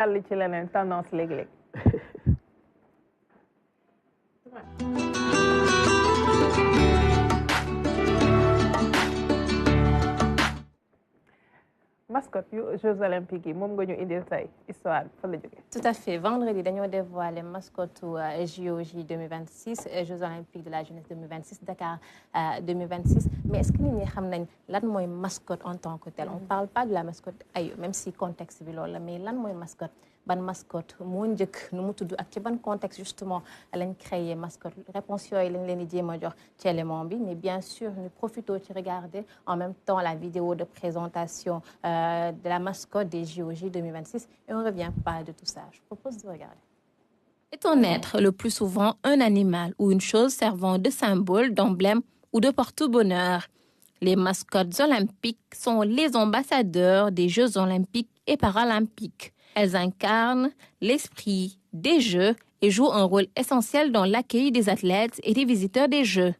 jàll ci leneen tendance léeg-léeg. mascotte yu Jeux olympiques yi moom nga ñu indil tey histoire bi fa la jógee. Tout à fait vendredi dañoo dévoilé mascotte JOJ 2026 Jeux olympiques de la jeunesse 2026 Dakar 2026 mais est-ce que nit ñi xam nañ lan mooy mascotte en tant que tel. On parle pas de la mascotte ayo même si contexte bi loolu la mais lan mooy mascotte. ban mascotte moo njëkk nu mu tudd ak ci ban contexte justement lañ créé mascotte réponse yooyu lañ leen di jéem a jox ci élément bi mais bien sûr ñu profitons ci regarder en même temps la vidéo de présentation de la mascotte des JOJ 2026 et on revient parler de tout ça. Je propose de regarder. Est un être le plus souvent un animal ou une chose servant de symbole, d'emblème ou de porte-bonheur. Les mascottes olympiques sont les ambassadeurs des Jeux olympiques et paralympiques. Elles incarnent l'esprit des Jeux et jouent un rôle essentiel dans l'accueil des athlètes et des visiteurs des Jeux.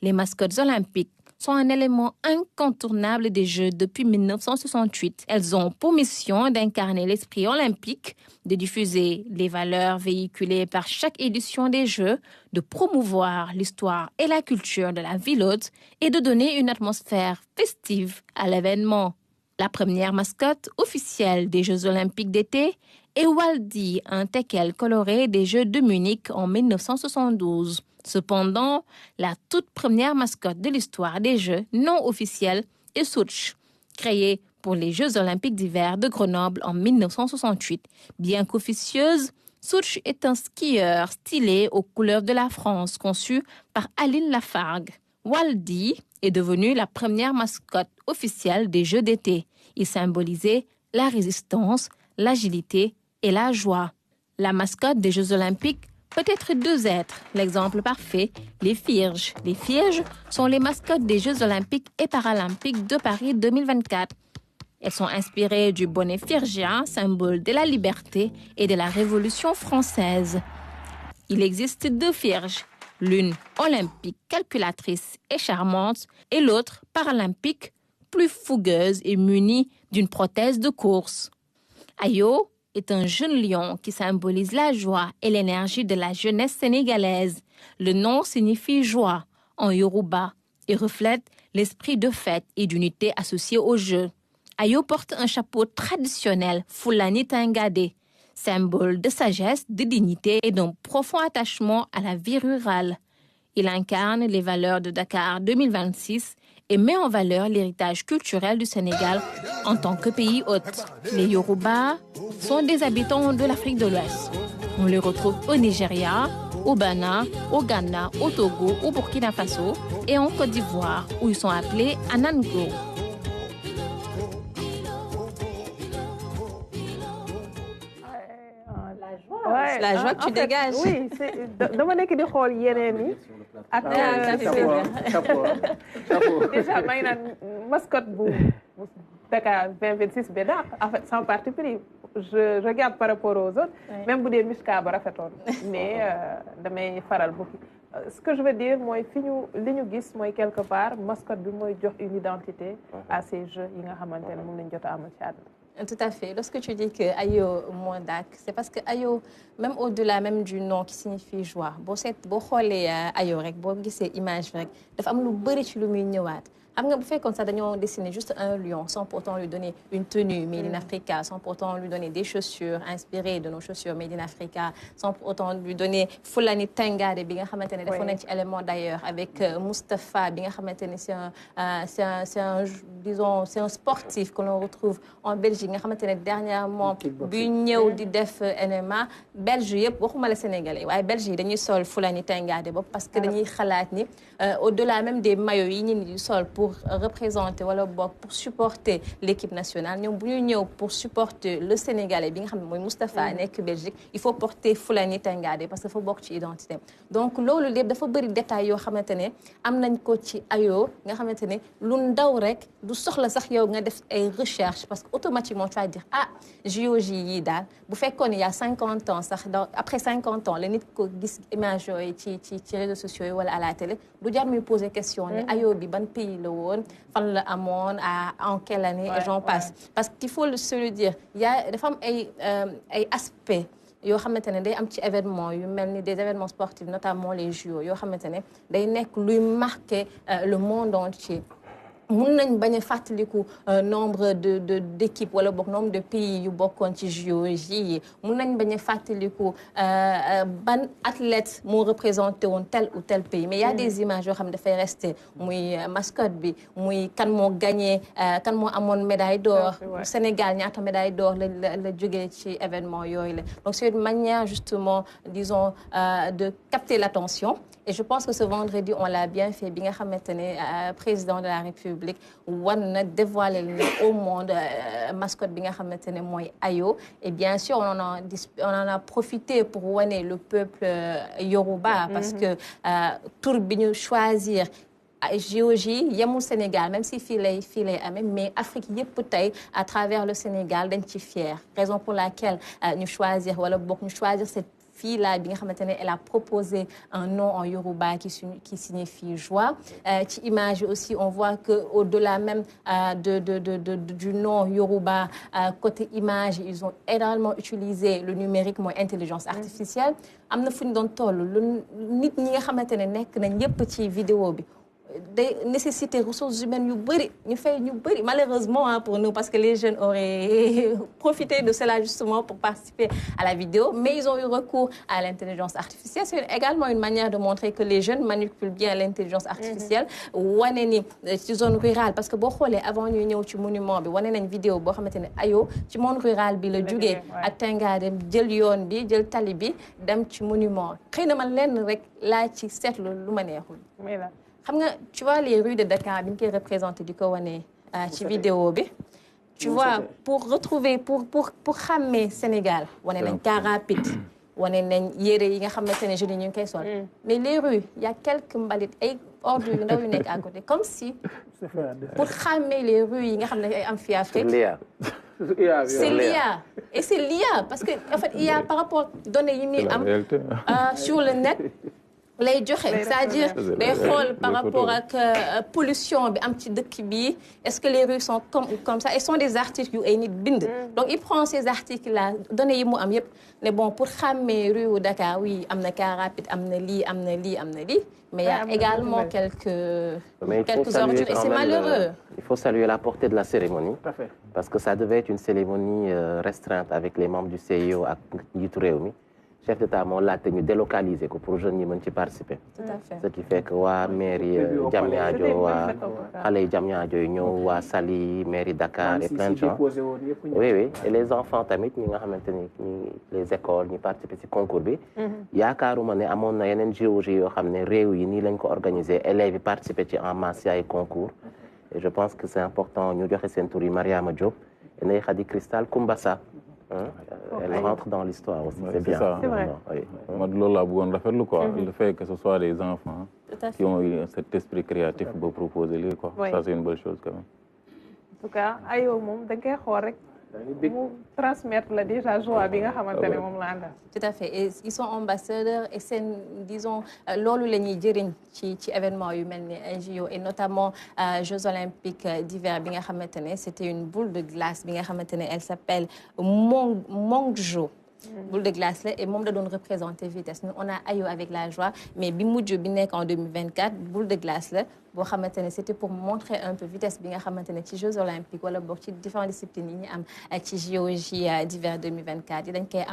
Les mascottes olympiques sont un élément incontournable des Jeux depuis 1968. Elles ont pour mission d'incarner l'esprit olympique, de diffuser les valeurs véhiculées par chaque édition des Jeux, de promouvoir l'histoire et la culture de la ville hôte et de donner une atmosphère festive à l'événement. La première mascotte officielle des Jeux olympiques d'été est Waldy, un teckel coloré des Jeux de Munich en 1972. Cependant, la toute première mascotte de l'histoire des Jeux non officiels est Soutch, créée pour les Jeux olympiques d'hiver de Grenoble en 1968. Bien qu'officieuse, Soutch est un skieur stylé aux couleurs de la France, conçu par Aline Lafargue. Waldy est devenu la première mascotte officielle des Jeux d'été. Il symbolisait la résistance, l'agilité et la joie. La mascotte des Jeux olympiques peut être deux êtres. L'exemple parfait, les Firges. Les Firges sont les mascottes des Jeux olympiques et paralympiques de Paris 2024. Elles sont inspirées du bonnet firgien, symbole de la liberté et de la Révolution française. Il existe deux Firges. L'une olympique, calculatrice et charmante, et l'autre paralympique, plus fougueuse et munie d'une prothèse de course. Ayo est un jeune lion qui symbolise la joie et l'énergie de la jeunesse sénégalaise. Le nom signifie joie en Yoruba et reflète l'esprit de fête et d'unité associé au jeu. Ayo porte un chapeau traditionnel Fulani Tengade, symbole de sagesse, de dignité et d'un profond attachement à la vie rurale. Il incarne les valeurs de Dakar 2026 et met en valeur l'héritage culturel du Sénégal en tant que pays hôte. Les Yoruba sont des habitants de l'Afrique de l'Ouest. On les retrouve au Nigeria, au Ghana, au Togo, au Burkina Faso et en Côte d'Ivoire où ils sont appelés Anango. Ouais, la joie que tu dégages. Oui, dama nekk di xool yeneen yi. Ak déjà may naan mascotte bu Dakar 2026 bi dàq en fait sans parti pris. Je regarde par rapport aux autres, même bu dee Mishka ba rafetoon mais damay faral bu ce que je veux dire mooy fi ñu li ñu gis mooy quelque part mascotte bi mooy jox une identité à ces jeux yi nga xamante ne moom lañ jot a amal ci àdduna. Tout à fait. Lorsque tu dis que Ayo Mondak, c'est parce que Ayo, même au-delà même du nom qui signifie joie, boo xoolee Ayo rek boo gisee image rek dafa am lu bëri ci lu muy ñëwaat. Xam nga bu fekkoon sax dañoo dessiner juste un lion sans pourtant lui donner une tenue made in Africa, sans pourtant lui donner des chaussures inspirées de nos chaussures made in Africa, sans pourtant lui donner Fulani Tengade bi nga xamante ne defoon nañ ci élément d'ailleurs avec Moustapha bi nga xamante ne c'est un sportif que l'on retrouve en Belgique nga xamante ne dernièrement bu ñëw di def NMA Belge yëpp waxuma la Sénégalais waaye Belge yi dañuy sol Fulani Tengade boobu parce que dañuy xalaat ni au-delà même des maillots yi ñi di sol pour représenter wala pour supporter l'équipe nationale ñoom bu ñu ñëw pour supporter le Sénégalais bi nga xam ne mooy Moustapha nekk Belgique il faut porter Fulani Tengade parce que dafa bokk ci identité donc loolu lépp dafa bëri détails yoo xamante ne am nañ ko ci Ayo nga xamante ne lu ndaw rek du soxla sax yow nga def ay recherche parce que automatiquement tu vas dire ah JOJ yi daal bu fekkoon il y a 50 ans sax après 50 ans la nit ko gis image yooyu ci réseaux sociaux yi wala à la télé du jar muy poser question ne Ayo bi ban pays la woon fan la amoon en quelle année et j'en passe parce qu'il faut se le dire il y a dafa am ay aspects yoo xamante ne day am ci événement yu mel ni des événements sportifs notamment les JO yoo xamante ne day nekk luy marquer le monde entier mun nañ bañ a fàttaliku nombre d'équipes wala boog nombre de pays yu bokkoon ci JOJ yi mun nañ bañ a fàttaliku ban athlète moo représenté woon tel ou tel pays mais il y a des images yoo xam ne dafay rester muy mascotte bi muy kan moo gagné kan moo amoon médaille d'or Sénégal ñaata médaille d'or la jógee ci événement yooyu la donc c'est une manière justement disons de capter l'attention et je pense que ce vendredi on l'a bien fait bi nga xamante ne président de la République war na dévoiler au monde mascotte bi nga xamante ne mooy Ayo et bien sûr on en a profité pour wane le peuple Yoruba parce que tur bi ñu choisir JOJ yemul Sénégal même si fii lay amee mais Afrique yëpp tey à travers le Sénégal dañ ci fier raison pour laquelle ñu choisir wala boog ñu choisir cette fille-là bi nga xamante ne elle a proposé un nom en Yoruba qui signifie joie ci image aussi on voit que au-delà même du nom Yoruba côté image ils ont énormément utilisé le numérique mooy intelligence artificielle am na fu ñu doon toll lu nit ñi nga xamante ne nekk nañ yëpp ci vidéo bi des nécessités ressources humaines yu bëri ñu fay ñu bëri malheureusement pour nous parce que les jeunes auraient profité de cela justement pour participer à la vidéo mais ils ont eu recours à l'intelligence artificielle c'est également une manière de montrer que les jeunes manipulent bien l'intelligence artificielle wane ni ci zone rurale parce que boo xoolee avant ñuy ñëw ci monument bi wane nañ vidéo boo xamante ne Ayo ci monde rural bi la jógee ak Tenga dem jël yoon bi jël tali bi dem ci monument xëy na man lenn rek laa ci seetlu lu ma neexul xam nga tu vois les rues de Dakar bi ñu koy représenté di ko wane ci vidéo bi tu vois pour retrouver pour xàmmee Sénégal wane nañ car rapide wane nañ yére yi nga xamante ne jeunes yi ñu ngi koy sol mais les rues il y a quelques mbalit ay ordures yu ndaw yu nekk à côté comme si pour xàmmee les rues yi nga xam ne ay am fii Afrique c'est l'IA et c'est l'IA parce que en fait IA par rapport données yi muy am sur le net lay joxe c'est-à-dire day xool par rapport ak pollution bi am ci dëkk bi est-ce que les rues sont comme ça et sont des articles yu ay nit bind donc il prend ces articles là données yi mu am yëpp ne bon pour xàmmee rue wu Dakar oui am na car rapide am na lii am na lii am na lii mais il y a également quelques ordures et c'est malheureux. Il faut saluer la portée de la cérémonie parce que ça devait être une cérémonie restreinte avec les membres du CIO ak njiitu réew mi chef d'État moo laajte ñu délocaliser ko pour jeunes yi mën ci participer. Tout à fait. Ce qui fait que waa mairie Diamniadio waa xale yi Diamniadio yi ñëw waa Saly mairie Dakar et plein de gens. Oui et les enfants tamit ñi nga xamante ni les écoles ñi participer ci concours bi. yaakaaruma ne amoon na yeneen JOJ yoo xam ne réew yi nii lañ ko organiser élèves yi participer ci en masse ci ay concours. Et je pense que c'est important ñu joxe seen tur yi Mariama Diop et Ndeye Khady Cristal Koumbassa. Elle rentre dans l'histoire aussi, c'est bien. C'est vrai. Moi, loolu laa bëggoon rafetlu quoi. Le fait que ce soit des enfants qui ont eu cet esprit créatif pour proposer lii quoi. Ça c'est une bonne chose quand même. En tout cas Ayo moom da nga koy xool rek mu transmettre la déjà joie bi nga xamante ne moom la àndal. Tout à fait et ils sont ambassadeurs et c'est disons loolu la ñuy jëriñ ci événement yu mel ni JO et notamment Jeux olympiques d'hiver bi nga xamante ne c'était une boule de glace bi nga xamante ne elle s'appelle Mongjo. Boule de glace là et moom da doon représenter vitesse nous on a Ayo avec la joie mais bi mujj bi nekk en 2024 boule de glace là boo xamante ne c'était pour montrer un peu vitesse bi nga xamante ne ci Jeux olympiques wala boog ci différentes disciplines yi ñu am ci JOJ d'hiver 2024 yi dañ koy am